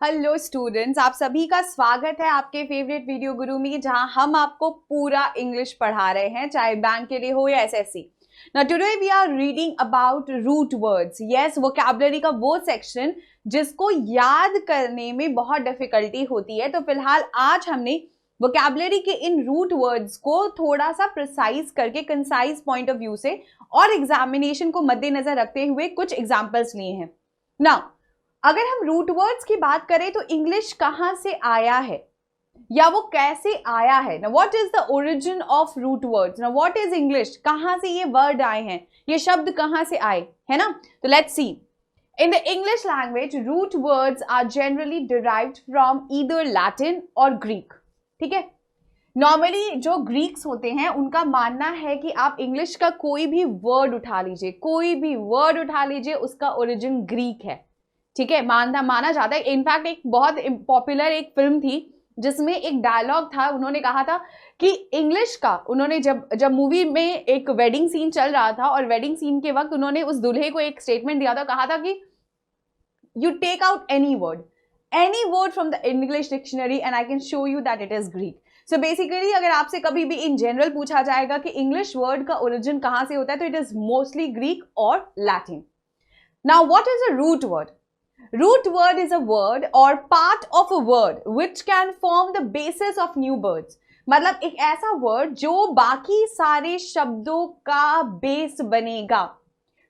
Hello students, आप सभी का स्वागत है आपके फेवरेट वीडियो गुरु में, जहां हम आपको पूरा इंग्लिश पढ़ा रहे हैं, चाहे बैंक के लिए हो या SSC. Now today we are reading about root words. Yes, vocabulary का वो सेक्शन जिसको याद करने में बहुत डिफिकल्टी होती है। तो फिलहाल आज हमने वोकैबुलरी के इन रूट वर्ड्स को थोड़ा सा प्रिसाइज करके कंसाइज पॉइंट ऑफ व्यू से और एग्जामिनेशन को मद्देनजर रखते हुए कुछ एग्जाम्पल्स लिए हैं। नाउ अगर हम रूट वर्ड्स की बात करें तो इंग्लिश कहां से आया है या वो कैसे आया है। ना what is the origin of root words, ना व्हाट इज इंग्लिश, कहां से ये वर्ड आए हैं, ये शब्द कहां से आए, है ना। तो let's see. In the English language root words are generally derived from either Latin और ग्रीक। ठीक है, नॉर्मली जो ग्रीक्स होते हैं उनका मानना है कि आप इंग्लिश का कोई भी वर्ड उठा लीजिए, कोई भी वर्ड उठा लीजिए, उसका ओरिजिन ग्रीक है। ठीक है, माना जाता है। इनफैक्ट एक बहुत पॉपुलर एक फिल्म थी जिसमें एक डायलॉग था, उन्होंने कहा था कि इंग्लिश का, उन्होंने जब मूवी में एक वेडिंग सीन चल रहा था और वेडिंग सीन के वक्त उन्होंने उस दूल्हे को एक स्टेटमेंट दिया था, कहा था कि you take out any word from the English dictionary and I can show you that it is Greek. So basically अगर आपसे कभी भी इन जनरल पूछा जाएगा कि इंग्लिश वर्ड का ओरिजिन कहां से होता है, तो इट इज मोस्टली ग्रीक और Latin. Now what is a root word? Root word is a word or part of a word which can form the basis of new words। मतलब एक ऐसा word जो बाकी सारे शब्दों का बेस बनेगा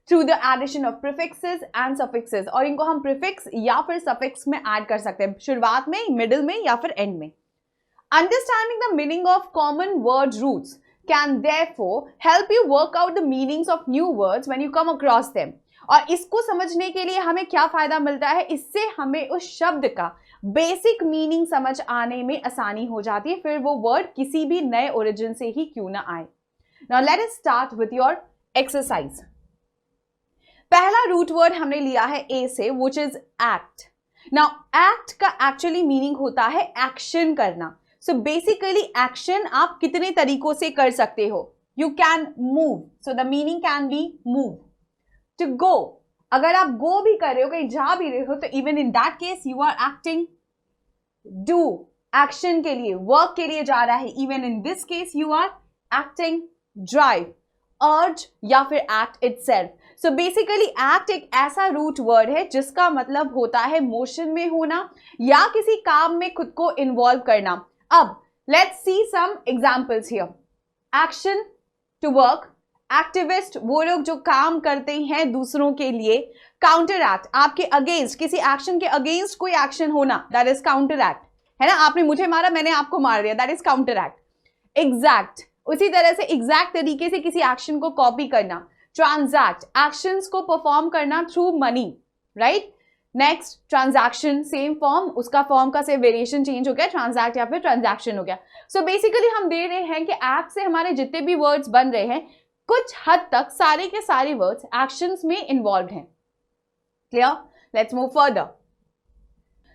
through the addition of prefixes and suffixes। और इनको हम prefix या फिर suffix में add कर सकते हैं, शुरुआत में, मिडिल में या फिर end में। Understanding the meaning of common word roots can therefore help you work out the meanings of new words when you come across them। और इसको समझने के लिए हमें क्या फायदा मिलता है, इससे हमें उस शब्द का बेसिक मीनिंग समझ आने में आसानी हो जाती है, फिर वो वर्ड किसी भी नए ओरिजिन से ही क्यों ना आए। Now let us start with your exercise. पहला रूट वर्ड हमने लिया है ए से, which is act. Now act का एक्चुअली मीनिंग होता है एक्शन करना। सो बेसिकली एक्शन आप कितने तरीकों से कर सकते हो। You can move, so the meaning can be move. To go, अगर आप गो भी कर रहे हो, कहीं जा भी रहे हो, तो even in that case you are acting. Do, action के लिए, वर्क के लिए जा रहा है, even in this case you are acting. Drive, urge या फिर act itself. So basically act एक ऐसा रूट वर्ड है जिसका मतलब होता है मोशन में होना या किसी काम में खुद को इन्वॉल्व करना। अब let's see some examples here. Action, to work. Activist, वो लोग जो काम करते हैं दूसरों के लिए। काउंटर एक्ट, आपके अगेंस्ट, किसी एक्शन के अगेंस्ट कोई एक्शन होना, दैट इज काउंटर एक्ट, है ना। आपने मुझे मारा, मैंने आपको मार दिया, that is counter act. Exact, उसी तरह से एग्जैक्ट तरीके से किसी एक्शन को कॉपी करना। ट्रांजैक्ट, एक्शंस को परफॉर्म करना through money, right. Next transaction, same form, उसका फॉर्म का से वेरिएशन चेंज हो गया, ट्रांजैक्ट या फिर ट्रांजैक्शन हो गया। सो बेसिकली हम दे रहे हैं कि एक्ट से हमारे जितने भी वर्ड्स बन रहे हैं कुछ हद तक सारे के सारे वर्ड्स एक्शंस में इन्वॉल्व हैं। Clear? Let's move further.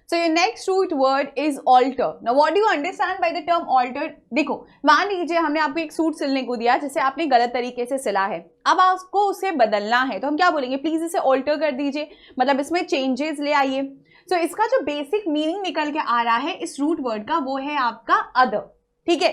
So your next root word is alter. Now what do you understand by the term alter? देखो, मान लीजिए हमने आपको एक सूट सिलने को दिया जिसे आपने गलत तरीके से सिला है, अब आपको उसे बदलना है, तो हम क्या बोलेंगे? प्लीज इसे ऑल्टर कर दीजिए, मतलब इसमें चेंजेस ले आइए। सो इसका जो बेसिक मीनिंग निकल के आ रहा है इस रूट वर्ड का, वो है आपका अदर। ठीक है,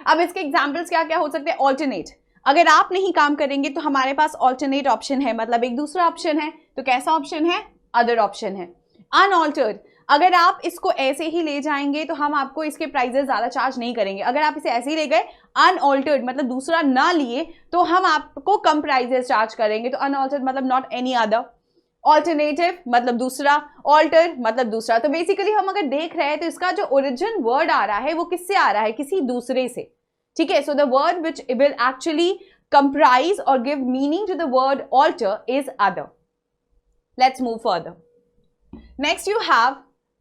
अब इसके एग्जाम्पल्स क्या क्या हो सकते हैं? ऑल्टरनेट, अगर आप नहीं काम करेंगे तो हमारे पास ऑल्टरनेट ऑप्शन है, मतलब एक दूसरा ऑप्शन है, तो कैसा ऑप्शन है? अदर ऑप्शन है। अनऑल्टर्ड, अगर आप इसको ऐसे ही ले जाएंगे तो हम आपको इसके प्राइजेस ज्यादा चार्ज नहीं करेंगे। अगर आप इसे ऐसे ही ले गए, अनऑल्टर्ड मतलब दूसरा ना लिए, तो हम आपको कम प्राइजेस चार्ज करेंगे। तो अनऑल्टर्ड मतलब नॉट एनी अदर। ऑल्टरनेटिव मतलब दूसरा, ऑल्टर मतलब दूसरा। तो बेसिकली हम अगर देख रहे हैं तो इसका जो ओरिजिन वर्ड आ रहा है वो किससे आ रहा है? किसी दूसरे से। ठीक है, so the word which will actually comprise और give meaning to the word alter is other. Let's move further. Next you have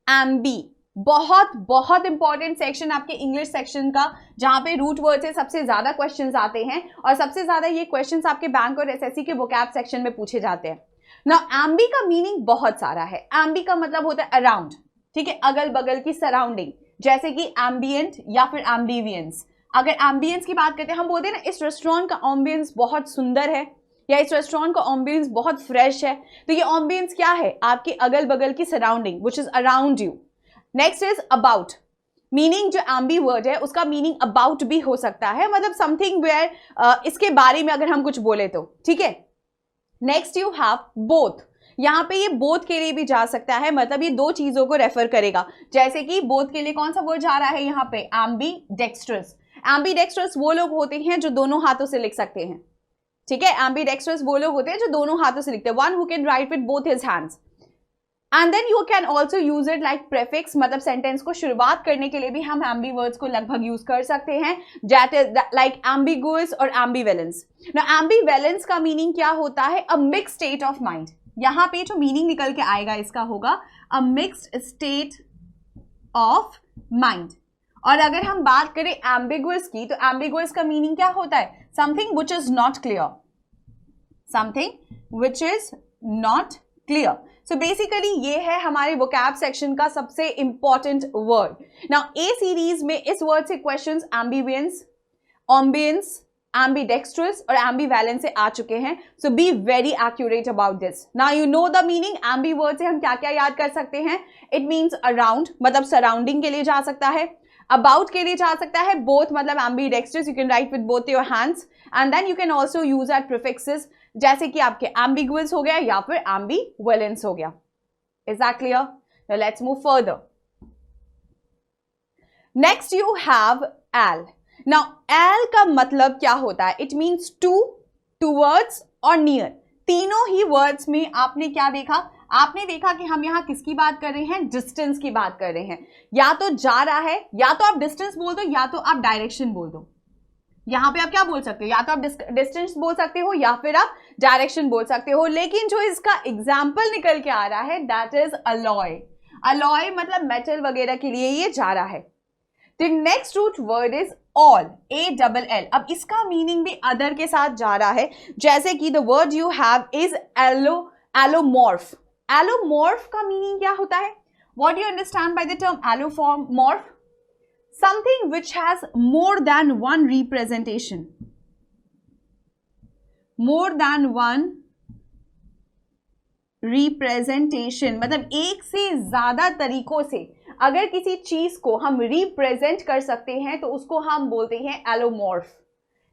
ambi. बहुत बहुत इंपॉर्टेंट सेक्शन आपके इंग्लिश सेक्शन का, जहां पे रूट वर्ड से सबसे ज्यादा क्वेश्चंस आते हैं और सबसे ज्यादा ये क्वेश्चंस आपके बैंक और एसएससी के वोकैब सेक्शन में पूछे जाते हैं। नाउ एम्बी का मीनिंग बहुत सारा है। एम्बी का मतलब होता है अराउंड, ठीक है, अगल बगल की, सराउंडिंग, जैसे कि एम्बियंट या फिर एम्बिवियंस। अगर एम्बियंस की बात करते हैं, हम बोलते हैं ना इस रेस्टोरेंट का एम्बियंस बहुत सुंदर है या इस रेस्टोरेंट का एम्बियंस बहुत फ्रेश है, तो ये एम्बियंस क्या है? आपके अगल बगल की surrounding, which is around you. Next is about, meaning जो एम्बी वर्ड है उसका मीनिंग अबाउट भी हो सकता है, मतलब समथिंग वेयर इसके बारे में अगर हम कुछ बोले तो, ठीक है। नेक्स्ट यू हैव बोथ, यहाँ पे ये बोथ के लिए भी जा सकता है, मतलब ये दो चीजों को रेफर करेगा। जैसे कि बोथ के लिए कौन सा वर्ड जा रहा है यहाँ पे, एम्बी डेक्स्ट्रस। एम्बी डेक्स्ट्रस वो लोग होते हैं जो दोनों हाथों से लिख सकते हैं, ठीक है। एम्बी डेक्स्ट्रस वो लोग होते हैं जो दोनों हाथों से लिखते हैं, one who can write with both his hands. And then you can also use it like prefix, मतलब सेंटेंस को शुरुआत करने के लिए भी हम एम्बी वर्ड्स को लगभग यूज कर सकते हैं, दैट इज लाइक एम्बिगुअस और एम्बिवेलेंस। नाउ एम्बिवेलेंस का मीनिंग क्या होता है, अ मिक्स्ड स्टेट ऑफ माइंड। यहाँ पे जो मीनिंग निकल के आएगा इसका होगा अ मिक्स्ड स्टेट ऑफ माइंड। और अगर हम बात करें एम्बिगुअस की, तो एम्बिगुअस का मीनिंग क्या होता है, something which is not clear, something which is not clear. So basically ये है हमारे वोकैब सेक्शन का सबसे इंपॉर्टेंट वर्ड। नाउ ए सीरीज में इस वर्ड से क्वेश्चंस एम्बिवेंस, ऑम्बियंस, एम्बीडेक्स्ट्रस और एम्बीवैलेंस से आ चुके हैं। So be very accurate about this. Now you know the meaning. Ambi word से हम क्या क्या याद कर सकते हैं, इट मीन्स अराउंड, मतलब सराउंडिंग के लिए जा सकता है, अबाउट के लिए जा सकता है, बोथ मतलब ambidextrous, you can write with both your hands, and then you can also use at prefixes, जैसे कि आपके एम्बिगुअस हो गया या फिर एम्बीवेलेंस हो गया। Is that clear? Now let's move further. Next you have L. Now L का मतलब क्या होता है, इट मीन्स टू, टूवर्ड्स और नियर। तीनों ही वर्ड्स में आपने क्या देखा, आपने देखा कि हम यहाँ किसकी बात कर रहे हैं, डिस्टेंस की बात कर रहे हैं। या तो जा रहा है, या तो आप डिस्टेंस बोल दो, या तो आप डायरेक्शन बोल दो। यहाँ पे आप क्या बोल सकते हो, या तो आप डिस्टेंस बोल सकते हो या फिर आप डायरेक्शन बोल सकते हो। लेकिन जो इसका एग्जाम्पल निकल के आ रहा है दैट इज अलॉय। अलॉय मतलब मेटल वगैरह के लिए ये जा रहा है। The next root word is all, A-double-L। अब इसका मीनिंग भी अदर के साथ जा रहा है, जैसे कि the word you have is allomorph। allomorph का मीनिंग क्या होता है, what do you understand by the term allomorph? Something which has more than one representation, more than one representation, मतलब एक से ज्यादा तरीकों से अगर किसी चीज को हम रिप्रेजेंट कर सकते हैं तो उसको हम बोलते हैं allomorph.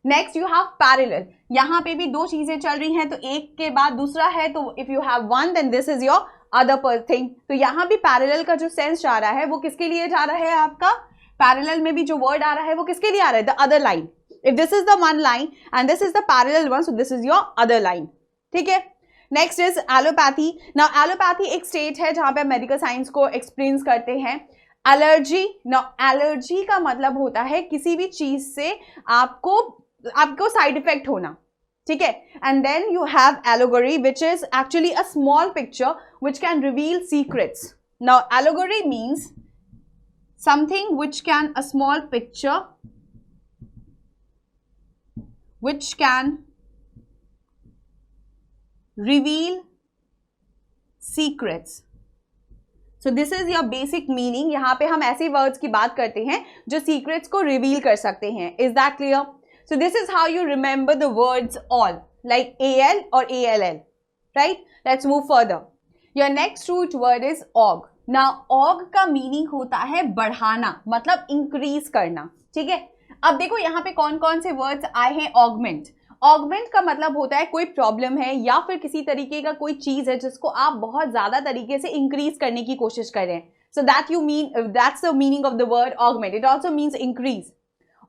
Next you have parallel. यहाँ पे भी दो चीजें चल रही हैं, तो एक के बाद दूसरा है, तो if you have one then this is your other thing. तो यहाँ भी पैरेलल का जो सेंस जा रहा है वो किसके लिए जा रहा है, आपका पैरेलल में भी जो वर्ड आ रहा है वो किसके लिए आ रहा है, the other line. If this is the one line and this is the parallel one, so this is your other line, ठीक है। Next is allopathy. Now allopathy एक स्टेट है जहां पे मेडिकल साइंस को एक्सपीरियंस करते हैं। एलर्जी, नाउ एलर्जी का मतलब होता है किसी भी चीज से आपको साइड इफेक्ट होना, ठीक है। And then you have allegory which is actually a small picture which can reveal secrets. Now allegory means something which can, a small picture which can reveal secrets. So this is your basic meaning। यहाँ पे हम ऐसे words की बात करते हैं जो secrets को रिवील कर सकते हैं। Is that clear? So this is how you remember the words all, like AL or ALL, right? Let's move further. Your next root word is aug. Now aug का meaning होता है बढ़ाना, मतलब increase करना, ठीक है। अब देखो यहाँ पे कौन कौन से वर्ड्स आए हैं, augment। ऑगमेंट का मतलब होता है कोई प्रॉब्लम है या फिर किसी तरीके का कोई चीज है जिसको आप बहुत ज्यादा तरीके से इंक्रीज करने की कोशिश कर रहे हैं। So that you mean, that's the meaning of the word augment. It also means increase.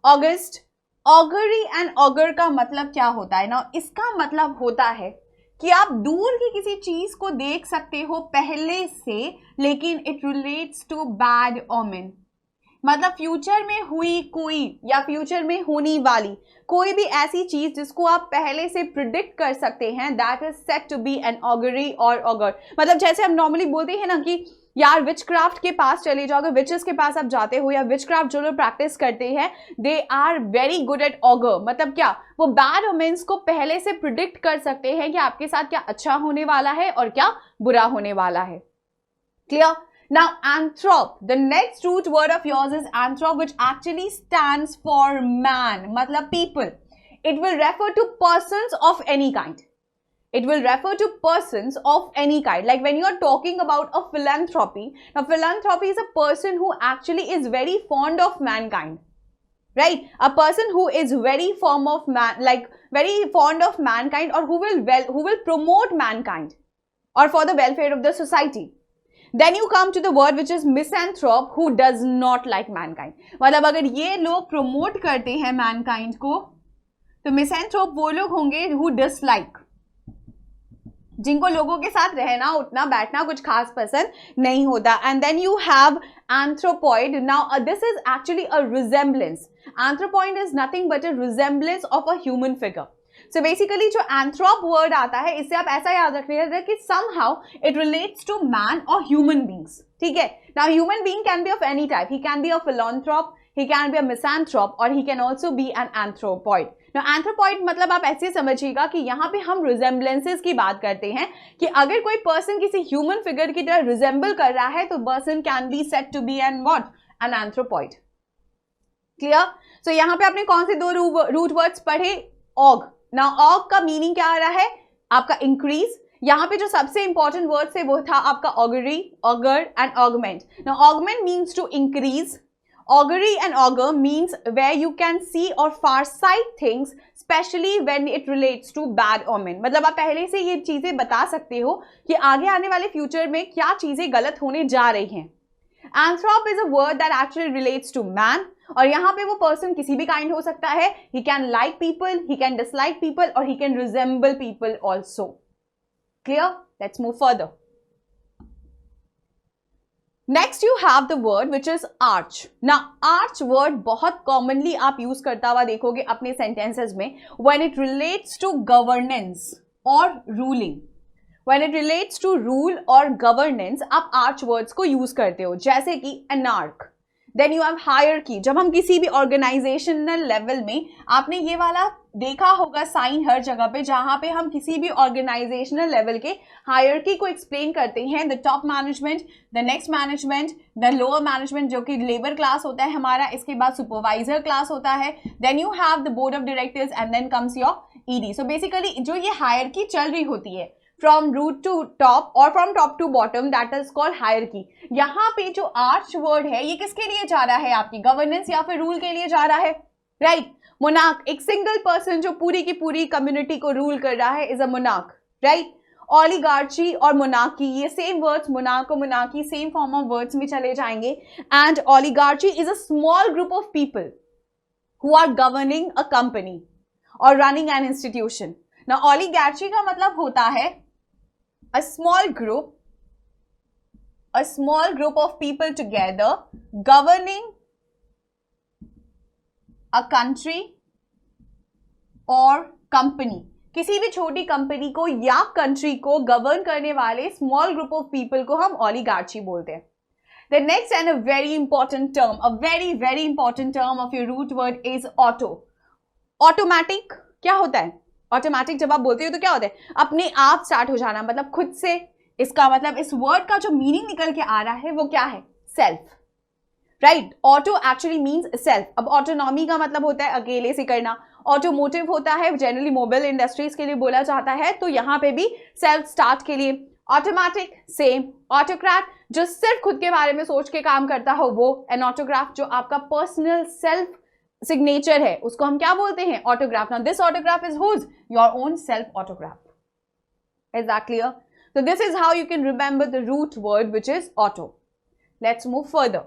August, augury and auger का मतलब क्या होता है ना, इसका मतलब होता है कि आप दूर की किसी चीज को देख सकते हो पहले से, लेकिन it relates to bad omen. मतलब फ्यूचर में हुई कोई या फ्यूचर में होने वाली कोई भी ऐसी चीज जिसको आप पहले से प्रिडिक्ट कर सकते हैं, that is said to be an augury और ऑगर। मतलब जैसे हम नॉर्मली बोलते हैं ना कि यार विच क्राफ्ट के पास चले जाओ, अगर विचेस के पास आप जाते हो या विच क्राफ्ट जो लोग प्रैक्टिस करते हैं they are very good at augur. मतलब क्या, वो बैड ओमेंस को पहले से प्रिडिक्ट कर सकते हैं कि आपके साथ क्या अच्छा होने वाला है और क्या बुरा होने वाला है। Clear? Now anthrop, the next root word of yours is anthrop, which actually stands for man, मतलब people. It will refer to persons of any kind. It will refer to persons of any kind. Like when you are talking about a philanthropy, now philanthropy is a person who actually is very fond of mankind, right? A person who is very fond of mankind, or who will promote mankind or for the welfare of the society. Then you come to the word which is misanthrope, who does not like mankind. मतलब अगर ये लोग promote करते हैं mankind को, तो misanthrope वो लोग होंगे who dislike, जिनको लोगों के साथ रहना उठना बैठना कुछ खास पसंद नहीं होता. And then you have anthropoid. Now this is actually a resemblance. Anthropoid is nothing but a resemblance of a human figure. So basically जो anthrop word आता है, इससे आप ऐसा याद रखिएगा कि somehow it relates to man or human beings. ठीक है. Now human being can be of any type. He can be a philanthrope, he can be a misanthrope, or he can also be an anthropoid. Now anthropoid मतलब आप ऐसे समझिएगा कि यहाँ पे हम resemblances की बात करते हैं कि अगर कोई person किसी human figure की तरह resemble कर रहा है तो person can be said to be an what? An anthropoid. Clear? So यहाँ पे आपने कौन से दो root words पढ़े? Og. Now og का meaning क्या आ रहा है? आपका increase. यहाँ पे जो सबसे important words है वो था आपका augury, augur and augment. Now augment means to increase. Augury and augur means where you can see or farsight things, especially when it relates to bad omen. मतलब आप पहले से ये चीजें बता सकते हो कि आगे आने वाले फ्यूचर में क्या चीजें गलत होने जा रही हैं. Anthrop is a word that actually relates to man. और यहाँ पे वो पर्सन किसी भी काइंड हो सकता है. He can like people, he can dislike people, or he can resemble people also. Clear? Let's move further. Next you have the word which is arch. Now arch word बहुत commonly आप use करता हुआ देखोगे अपने sentences में when it relates to governance or ruling. When it relates to rule or governance आप arch words को use करते हो, जैसे कि anarch. Then you have hierarchy. जब हम किसी भी organizational level में, आपने ये वाला देखा होगा साइन हर जगह पे जहां पे हम किसी भी organizational level के hierarchy को explain करते हैं. The top management, the next management, the lower management जो कि labor class होता है हमारा, इसके बाद supervisor class होता है. Then you have the board of directors and then comes your ED. So basically जो ये hierarchy चल रही होती है from root to top or from top to bottom, that is called hierarchy. यहाँ पे जो arch word है ये किसके लिए जा रहा है? आपकी governance या फिर rule के लिए जा रहा है, right? Monarch, एक single person जो पूरी की पूरी community को rule कर रहा है is a monarch, right? Oligarchy और monarchy ये same words, monarch और monarchy same form of words में चले जाएंगे. And oligarchy is a small group of people who are governing a company or running an institution. Now oligarchy का मतलब होता है a small group of people together governing a country or company. किसी भी छोटी कंपनी को या country को गवर्न करने वाले स्मॉल ग्रुप ऑफ पीपल को हम oligarchy बोलते हैं. The next and a very important term, a very very important term of your root word is auto. Automatic क्या होता है? ऑटोमेटिक जब आप बोलते हो तो क्या होता है? अपने आप स्टार्ट हो जाना, मतलब खुद से. इसका मतलब इस वर्ड का जो मीनिंग निकल के आ रहा है वो क्या है? Self, right? Auto actually means self. अब ऑटोनॉमी का मतलब होता है अकेले से करना. ऑटोमोटिव होता है जनरली मोबाइल इंडस्ट्रीज के लिए बोला जाता है, तो यहाँ पे भी सेल्फ स्टार्ट के लिए. Automatic same. ऑटोक्रेट जो सिर्फ खुद के बारे में सोच के काम करता हो वो. एन ऑटोग्राफ जो आपका पर्सनल सेल्फ सिग्नेचर है उसको हम क्या बोलते हैं? Autograph. Now this autograph is whose? Your own self autograph. Is that clear? So this is how you can remember the root word which is auto. Let's move further.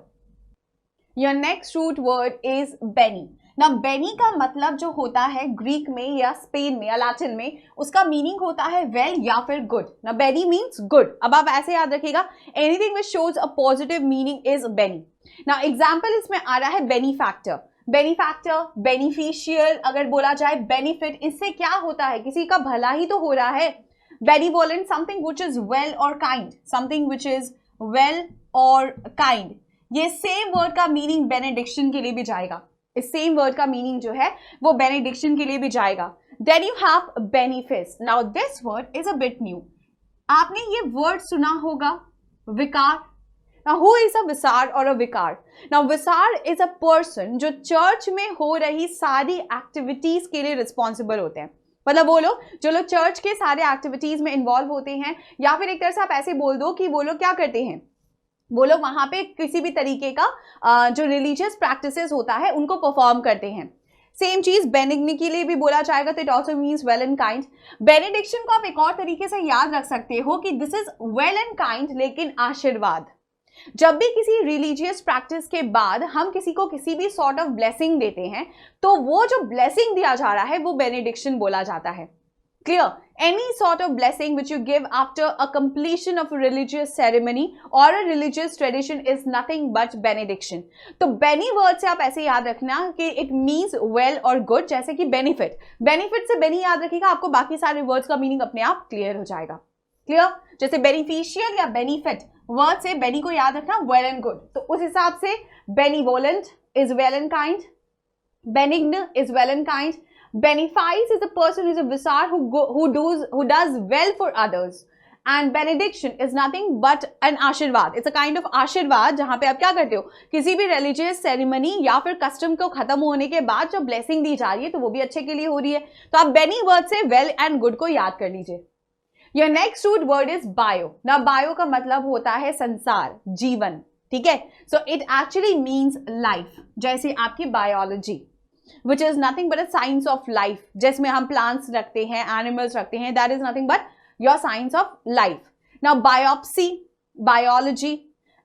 Your next root word is Beni. Now Beni का मतलब जो होता है Greek में या Spain में या Latin में, उसका मीनिंग होता है वेल या फिर good. Now Beni means good. अब आप ऐसे याद रखिएगा, anything which shows a positive meaning is Beni. Now example इसमें आ रहा है benefactor. बेनिफैक्टर, बेनिफिशियल अगर बोला जाए, बेनिफिट, इससे क्या होता है? किसी का भला ही तो हो रहा है. Benevolent, something which is well और kind, something which is well और काइंड. ये सेम वर्ड का मीनिंग बेनेडिक्शन के लिए भी जाएगा. इस सेम वर्ड का मीनिंग जो है वो बेनेडिक्शन के लिए भी जाएगा. Then you have benefice. Now this word is a bit new. आपने ये वर्ड सुना होगा, विकार. Now who is a visar or a vicar? Now visar is a person जो चर्च में हो रही सारी एक्टिविटीज के लिए रिस्पॉन्सिबल होते हैं. मतलब वो लोग जो लोग चर्च के सारे एक्टिविटीज में इन्वॉल्व होते हैं, या फिर एक तरह से आप ऐसे बोल दो कि वो लोग क्या करते हैं, वो लोग वहां पे किसी भी तरीके का जो रिलीजियस प्रैक्टिसेस होता है उनको परफॉर्म करते हैं। सेम चीज बेनिग्नी के लिए भी बोला जाएगा, तो it also means well and kind. Benediction को आप एक और तरीके से याद रख सकते हो कि this is well and kind, लेकिन आशीर्वाद। जब भी किसी रिलीजियस प्रैक्टिस के बाद हम किसी को किसी भी सॉर्ट ऑफ ब्लेसिंग देते हैं, तो वो जो ब्लेसिंग दिया जा रहा है वो बेनेडिक्शन बोला जाता है। Clear? Any sort of blessing which you give after a completion of a religious ceremony or a religious tradition is nothing but benediction. तो बेनी वर्ड से आप ऐसे याद रखना कि it means well or good, जैसे कि benefit। benefit से बेनी याद रखिएगा, आपको बाकी सारे वर्ड्स का मीनिंग अपने आप क्लियर हो जाएगा। क्लियर? जैसे बेनिफिशियल या बेनिफिट वर्ड से बेनी को याद रखना well and good, तो उस हिसाब से benevolent is well and kind, benign is well and kind, benefice is a person who is a visar who does well for others, and benediction is nothing but an आशीर्वाद। It's a kind of आशीर्वाद जहां पे आप क्या करते हो, किसी भी रिलीजियस सेरेमनी या फिर कस्टम को खत्म होने के बाद जो ब्लेसिंग दी जा रही है तो वो भी अच्छे के लिए हो रही है। तो आप बेनी वर्ड से वेल एंड गुड को याद कर लीजिए। Your next root word is bio. ना बायो का मतलब होता है संसार, जीवन, ठीक है। So it actually means life, जैसे आपकी biology which is nothing but a science of life, जिसमें हम plants रखते हैं, animals रखते हैं, that is nothing but your science of life. Now biopsy, biology,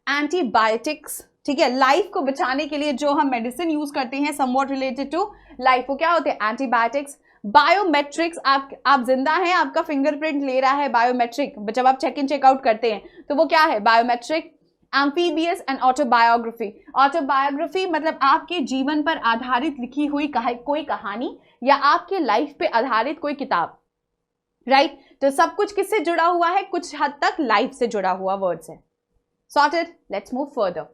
antibiotics, ठीक है, लाइफ को बचाने के लिए जो हम मेडिसिन यूज करते हैं somewhat related to लाइफ, वो क्या होते हैं, एंटीबायोटिक्स। बायोमेट्रिक्स, आप जिंदा हैं, आपका फिंगरप्रिंट ले रहा है, बायोमेट्रिक। जब आप चेक इन चेकआउट करते हैं तो वो क्या है, biometric. Amphibious and autobiography, autobiography मतलब आपके जीवन पर आधारित लिखी हुई कोई कहानी या आपके लाइफ पे आधारित कोई किताब, राइट। तो सब कुछ किससे जुड़ा हुआ है, कुछ हद तक लाइफ से जुड़ा हुआ वर्ड्स है। Sorted, let's move further.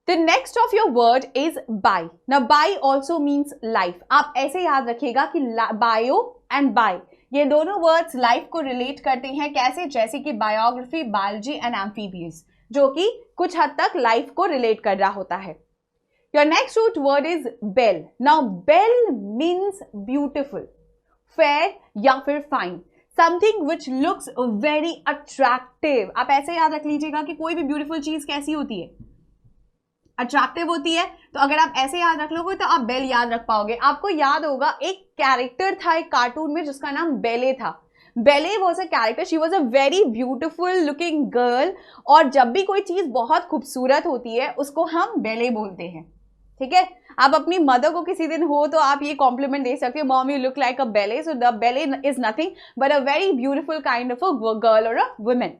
The next of your word is by. Now by also means life. आप ऐसे याद रखिएगा कि bio and by ये दोनों वर्ड्स लाइफ को रिलेट करते हैं। कैसे, जैसे कि बायोग्राफी, बायोलॉजी एंड एम्फीबियस, जो कि कुछ हद तक लाइफ को रिलेट कर रहा होता है। Your next root word is bel. Now bel means beautiful, fair या फिर fine, something which looks very attractive. आप ऐसे याद रख लीजिएगा कि कोई भी ब्यूटीफुल चीज कैसी होती है, अट्रैक्टिव होती है। तो अगर आप ऐसे याद रख लोगे तो आप बेल याद रख पाओगे। आपको याद होगा एक कैरेक्टर था एक कार्टून में जिसका नाम बेले था। बेले was a character, she was a very beautiful looking girl, और जब भी कोई चीज बहुत खूबसूरत होती है उसको हम बेले बोलते हैं, ठीक है। आप अपनी मदर को किसी दिन हो तो आप ये कॉम्प्लीमेंट दे सकते हो, मॉम यू लुक लाइक अ बेले। सो द बेले is nothing but a very beautiful kind of a girl और अ वुमेन।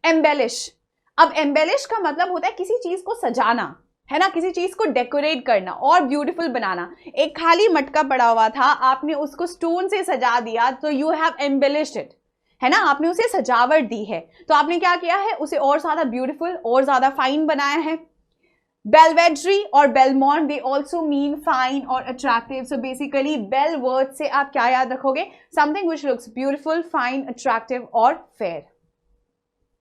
एम्बेलिश, अब एम्बेलिश का मतलब होता है किसी चीज को सजाना, है ना, किसी चीज को डेकोरेट करना और ब्यूटीफुल बनाना। एक खाली मटका पड़ा हुआ था, आपने उसको स्टोन से सजा दिया, तो यू हैव एम्बेलिश्ड इट, है ना, आपने उसे सजावट दी है। तो आपने क्या किया है, उसे और ज्यादा ब्यूटीफुल और ज्यादा फाइन बनाया है। बेलवेड्री और Belmont, they also mean fine और attractive. So basically bel word से आप क्या याद रखोगे, something which looks beautiful, fine, attractive और fair.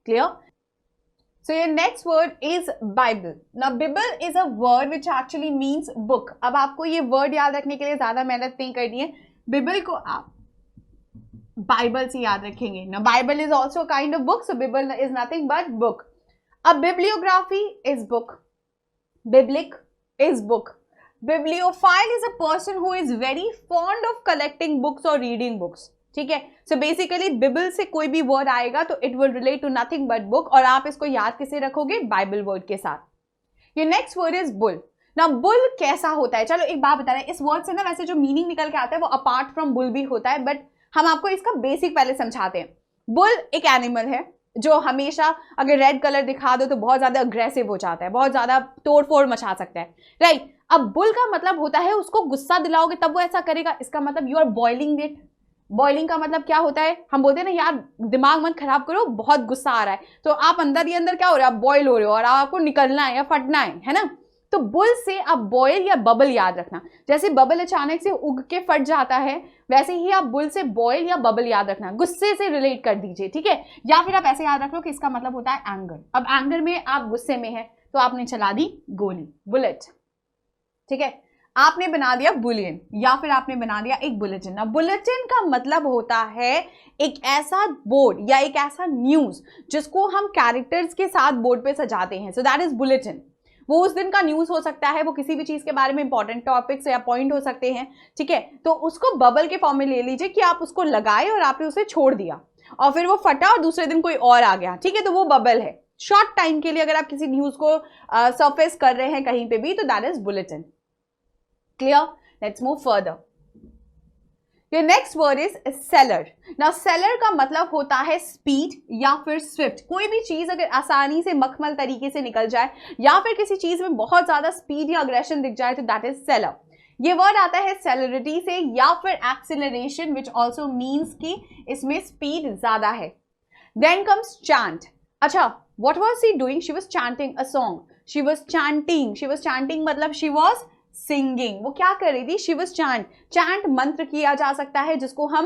Clear? So your next word is Bible. Now Bible is a word which actually means book. अब आपको ये word याद रखने के लिए ज्यादा मेहनत नहीं करनी है। Bible को आप Bible से याद रखेंगे। Now Bible is also a kind of book, so Bible is nothing but book. A bibliography is book. Biblic is book. Bibliophile is a person who is very fond of collecting books or reading books. ठीक है। So basically बिबल से कोई भी word आएगा तो it will relate to nothing but book, और आप इसको याद किसे रखोगे, बाइबल वर्ड के साथ। ये नेक्स्ट वर्ड इज बुल। ना बुल कैसा होता है, चलो एक बात बता रहे हैं, इस वर्ड से ना वैसे जो मीनिंग निकल के आता है वो अपार्ट फ्रॉम बुल भी होता है, बट हम आपको इसका बेसिक पहले समझाते हैं। बुल एक एनिमल है जो हमेशा अगर रेड कलर दिखा दो तो बहुत ज्यादा अग्रेसिव हो जाता है, बहुत ज्यादा तोड़ फोड़ मचा सकता है, राइट। अब बुल का मतलब होता है उसको गुस्सा दिलाओगे तब वो ऐसा करेगा, इसका मतलब you are boiling it. Boiling का मतलब क्या होता है, हम बोलते हैं ना यार दिमाग मत खराब करो, बहुत गुस्सा आ रहा है, तो आप अंदर ही अंदर क्या हो रहे हो, आप बॉयल हो रहे हो और आपको निकलना है या फटना है ना। तो बुल से आप बॉयल या बबल याद रखना। जैसे बबल अचानक से उग के फट जाता है, वैसे ही आप बुल से बॉयल या बबल याद रखना, गुस्से से रिलेट कर दीजिए, ठीक है। या फिर आप ऐसे याद रख लो कि इसका मतलब होता है एंगर। अब एंगर में आप गुस्से में है तो आपने चला दी गोली, बुलेट, ठीक है। आपने बना दिया बुलियन या फिर आपने बना दिया एक बुलेटिन। ना बुलेटिन का मतलब होता है एक ऐसा बोर्ड या एक ऐसा न्यूज जिसको हम कैरेक्टर्स के साथ बोर्ड पे सजाते हैं, सो दैट इज बुलेटिन। वो उस दिन का न्यूज हो सकता है, वो किसी भी चीज के बारे में इंपॉर्टेंट टॉपिक्स या पॉइंट हो सकते हैं, ठीक है। तो उसको बबल के फॉर्म में ले लीजिए कि आप उसको लगाए और आपने उसे छोड़ दिया और फिर वो फटा और दूसरे दिन कोई और आ गया, ठीक है, तो वो बबल है। शॉर्ट टाइम के लिए अगर आप किसी न्यूज को सरफेस कर रहे हैं कहीं पे भी, तो that is bulletin. Clear? Let's move further. Your next word is seller. Now seller का मतलब होता है स्पीड या फिर स्विफ्ट। कोई भी चीज अगर आसानी से मखमल तरीके से निकल जाए या फिर किसी चीज में बहुत ज्यादा स्पीड या अग्रेशन दिख जाए तो दैट इज सेलर। ये वर्ड आता है सेलरिटी से या फिर एक्सिलरेशन, विच ऑल्सो मीन्स कि इसमें स्पीड ज्यादा है। Then comes chant. अच्छा, what was she doing? She was chanting a song. She was chanting. She was chanting मतलब she was singing. वो क्या कर रही थी? She was chant. Chant मंत्र किया जा सकता है, जिसको हम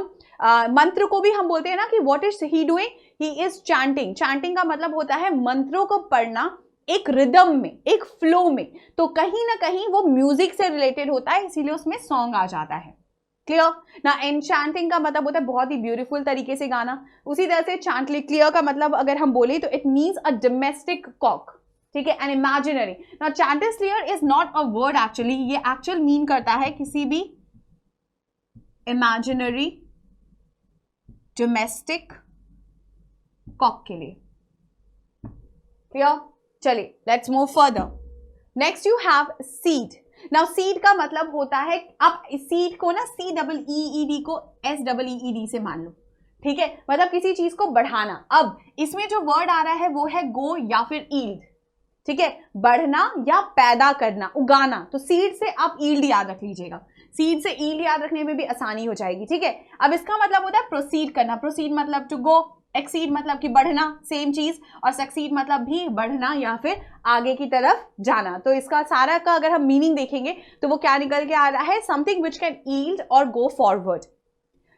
मंत्र को भी हम बोलते हैं ना कि what is he doing? He is chanting. Chanting का मतलब होता है मंत्रों को पढ़ना एक रिदम में, एक फ्लो में। तो कहीं ना कहीं वो म्यूजिक से रिलेटेड होता है, इसीलिए उसमें सॉन्ग आ जाता है। क्लियर ना? एनचैंटिंग का मतलब होता है बहुत ही ब्यूटीफुल तरीके से गाना। उसी तरह से चांटली क्लियर का मतलब अगर हम बोले तो it means a domestic cock, ठीक है, एन इमेजिनरी। ना chanticleer is not a word actually, ये एक्चुअल मीन करता है किसी भी इमेजिनरी डोमेस्टिक कॉक के लिए। क्लियर? चलिए let's move further. Next you have seed. Now seed का मतलब होता है, आप सीड को ना CEED को SEED से मान लो, ठीक है, मतलब किसी चीज को बढ़ाना। अब इसमें जो वर्ड आ रहा है वो है गो या फिर ईल्ड, ठीक है, बढ़ना या पैदा करना, उगाना। तो सीड से आप ईल्ड याद रख लीजिएगा, सीड से ईल्ड याद रखने में भी आसानी हो जाएगी, ठीक है। अब इसका मतलब होता है प्रोसीड करना। प्रोसीड मतलब टू गो, एक्सीड मतलब कि बढ़ना, सेम चीज, और सक्सीड मतलब भी बढ़ना या फिर आगे की तरफ जाना। तो इसका सारा का अगर हम मीनिंग देखेंगे तो वो क्या निकल के आ रहा है? समथिंग विच कैन ईल्ड और go forward.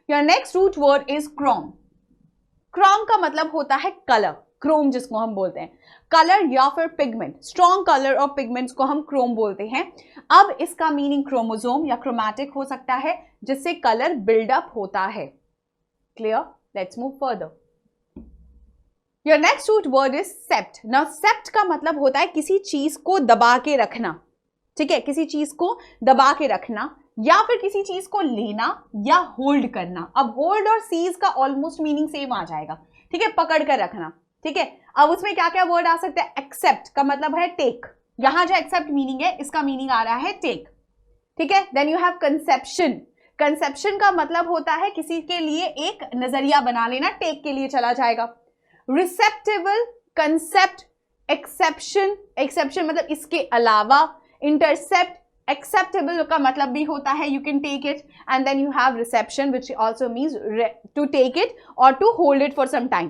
Your next root word is chrome. Chrome का मतलब होता है कलर, क्रोम जिसको हम बोलते हैं, कलर या फिर पिगमेंट। स्ट्रॉन्ग कलर और पिगमेंट्स को हम क्रोम बोलते हैं। अब इसका मीनिंग क्रोमोसोम या क्रोमैटिक हो सकता है, जिससे कलर बिल्डअप होता है। Clear? Let's move further. Your next root word is sept. Now sept का मतलब होता है किसी चीज को दबा के रखना, ठीक है, किसी चीज को दबा के रखना या फिर किसी चीज को लेना या होल्ड करना। अब होल्ड और सीज का ऑलमोस्ट मीनिंग सेम आ जाएगा, ठीक है, पकड़ कर रखना, ठीक है। अब उसमें क्या क्या वर्ड आ सकते हैं? एक्सेप्ट का मतलब है टेक, यहां जो एक्सेप्ट मीनिंग है इसका मीनिंग आ रहा है टेक, ठीक है। Then you have conception. Conception का मतलब होता है किसी के लिए एक नजरिया बना लेना, टेक के लिए चला जाएगा। रिसेप्टेबल, कंसेप्ट, एक्सेप्शन, एक्सेप्शन मतलब इसके अलावा, इंटरसेप्ट, एक्सेप्टेबल का मतलब भी होता है you can take it, and then you have reception which also means to take it और to hold it for some time.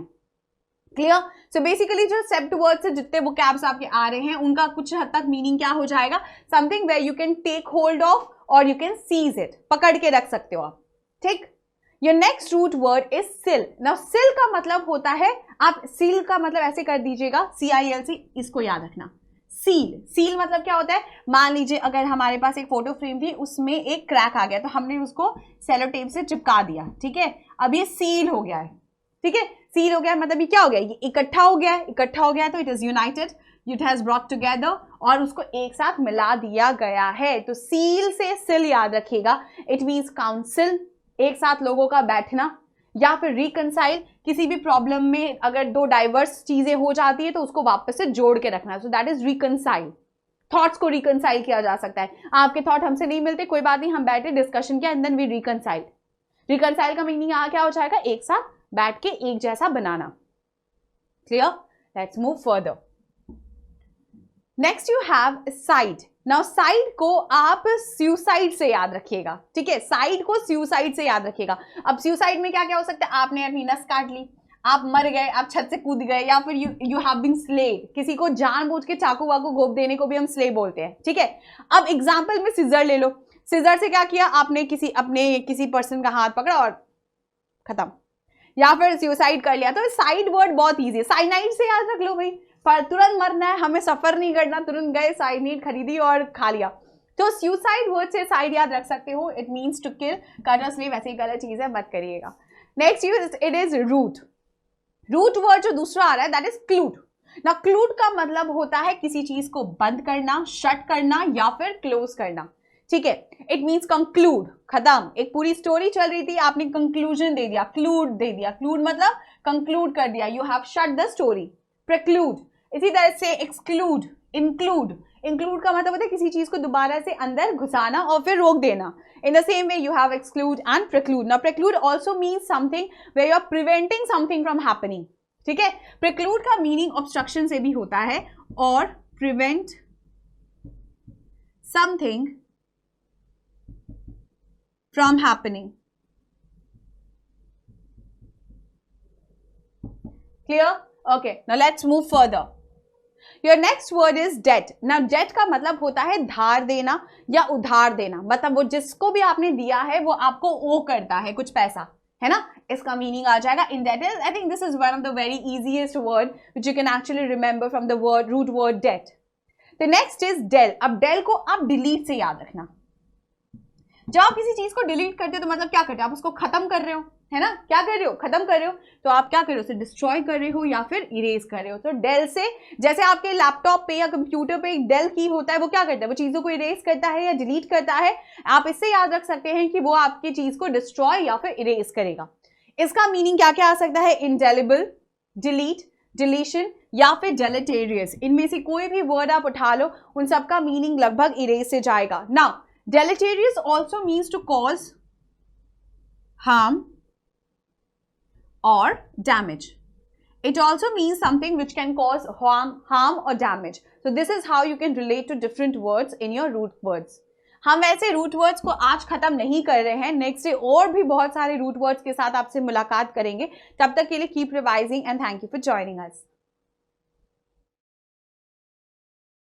Clear? So basically जो सेप्ट वर्ड से जितने वो कैब्स आपके आ रहे हैं उनका कुछ हद तक मीनिंग क्या हो जाएगा? Something where you can take hold of और यू कैन सीज इट, पकड़ के रख सकते हो आप, ठीक। Your next root word is sill. Now sill का मतलब होता है, आप seal का मतलब ऐसे कर दीजिएगा, CILC, इसको याद रखना। सील, सील मतलब क्या होता है? मान लीजिए अगर हमारे पास एक फोटो फ्रेम थी, उसमें एक क्रैक आ गया तो हमने उसको सेलो टेप से चिपका दिया, ठीक है, अब ये सील हो गया है, ठीक है। सील हो गया मतलब ये क्या हो गया? ये इकट्ठा हो गया, इकट्ठा हो गया तो it is United, it has brought together, और उसको एक साथ मिला दिया गया है। तो सील से सिल याद रखिएगा, इट मीन्स काउंसिल, एक साथ लोगों का बैठना, या फिर रिकंसाइल, किसी भी प्रॉब्लम में अगर दो डाइवर्स चीजें हो जाती है तो उसको वापस से जोड़ के रखना, so that is reconcile. Thoughts को रिकंसाइल किया जा सकता है, आपके थॉट हमसे नहीं मिलते, कोई बात नहीं, हम बैठे डिस्कशन किया and then we reconcile. Reconcile का मीनिंग यहाँ क्या हो जाएगा? एक साथ बैठ के एक जैसा बनाना। Clear? Let's move further. Next you have side. Now side को आप सुसाइड से याद रखिएगा, ठीक है, साइड को सुसाइड से याद रखिएगा। अब सुसाइड में क्या क्या हो सकता है? आपने अपनी नस काट ली, आप मर गए, आप छत से कूद गए, या फिर यू हैव बीन स्ले, किसी को जानबूझ के चाकू वाकू घोप देने को भी हम स्ले बोलते हैं, ठीक है। अब एग्जाम्पल में सिजर ले लो, सिजर से क्या किया आपने? किसी पर्सन का हाथ पकड़ा और खत्म, या फिर सुसाइड कर लिया। तो साइड वर्ड बहुत ईजी है, साइनाइड से याद रख लो भाई, पर तुरंत मरना है, हमें सफर नहीं करना, तुरंत गए साइनाइड खरीदी और खा लिया। तो सुसाइड वर्ड से साइड याद रख सकते हो, इट मीन्स टू किल, का ट्रांसलेट वैसे ही गलत चीज है, मत करिएगा। Next use it is root. Root word जो दूसरा आ रहा है दैट इज क्लूड। ना क्लूड का मतलब होता है किसी चीज को बंद करना, शट करना या फिर क्लोज करना, ठीक है। इट मीन्स कंक्लूड, खत्म। एक पूरी स्टोरी चल रही थी, आपने कंक्लूजन दे दिया, क्लूड दे दिया। क्लूड मतलब कंक्लूड कर दिया, you have shut the story. Preclude, इसी तरह से एक्सक्लूड, इंक्लूड। इंक्लूड का मतलब होता है किसी चीज को दोबारा से अंदर घुसाना और फिर रोक देना। In the same way, you have exclude and preclude. Now, preclude also means something where you are preventing something from happening. ठीक है, preclude का meaning obstruction से भी होता है, और prevent something from happening. Clear? Okay. Now let's move further. Your next word is debt. Now debt का मतलब होता है धार देना या उधार देना, मतलब वो जिसको भी आपने दिया है वो आपको ओ करता है कुछ पैसा, है ना। इसका मीनिंग आ जाएगा indebted. I think this is one of the very easiest word which you can actually remember from the word root word debt. The next is del. अब del को आप delete से याद रखना। जब आप किसी चीज को डिलीट करते हो तो मतलब क्या करते हो, आप उसको खत्म कर रहे हो, है ना। क्या कर रहे हो, खत्म कर रहे हो। तो आप क्या कर रहे हो, उसे डिस्ट्रॉय कर रहे हो या फिर इरेज कर रहे हो। तो डेल से, जैसे आपके लैपटॉप पे या कंप्यूटर पे एक डेल की होता है, वो क्या करता है, वो चीजों को इरेज करता है या डिलीट करता है। आप इससे याद रख सकते हैं कि वो आपकी चीज को डिस्ट्रॉय या फिर इरेज करेगा। इसका मीनिंग क्या क्या आ सकता है, इंडेलिबल, डिलीट, डिलीशन या फिर डेलेटेरियस। इनमें से कोई भी वर्ड आप उठा लो, उन सबका मीनिंग लगभग इरेज से जाएगा। Now deleterious also means to cause harm or damage. It also means something which can cause harm or damage. So this is how you can relate to different words in your root words. हम ऐसे root words को आज खत्म नहीं कर रहे हैं, next day और भी बहुत सारे रूट वर्ड्स के साथ आपसे मुलाकात करेंगे। तब तक के लिए keep revising and thank you for joining us.